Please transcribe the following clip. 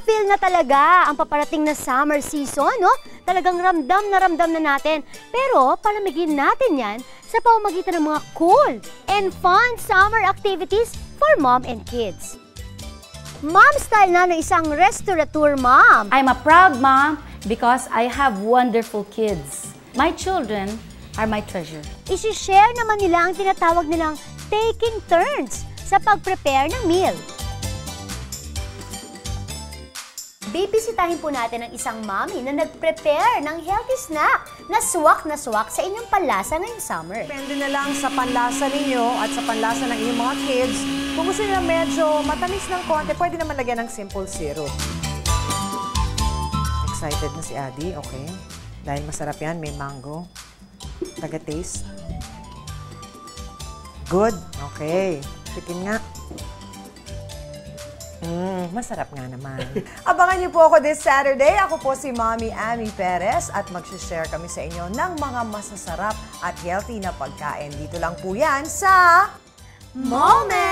feel na talaga ang paparating na summer season, no? Talagang ramdam na natin. Pero palamigin natin yan sa pamamagitan ng mga cool and fun summer activities for mom and kids. Mom style na ng isang restaurateur mom. I'm a proud mom because I have wonderful kids. My children are my treasure. Isi-share naman nila ang tinatawag nilang taking turns sa pag-prepare ng meal. Bibisitahin po natin ang isang mommy na nag-prepare ng healthy snack na swak sa inyong panlasa ngayong summer. Depende na lang sa panlasa ninyo at sa panlasa ng inyong mga kids. Kung gusto nila medyo matamis ng konti, pwede naman lagyan ng simple syrup. Excited na si Adi, okay? Dahil masarap yan, may mango. Taga-taste. Good, okay. Chicken nga. Masarap nga naman. Abangan niyo po ako this Saturday. Ako po si Mommy Amy Perez at mag-share kami sa inyo ng mga masasarap at healthy na pagkain. Dito lang po yan sa Moment!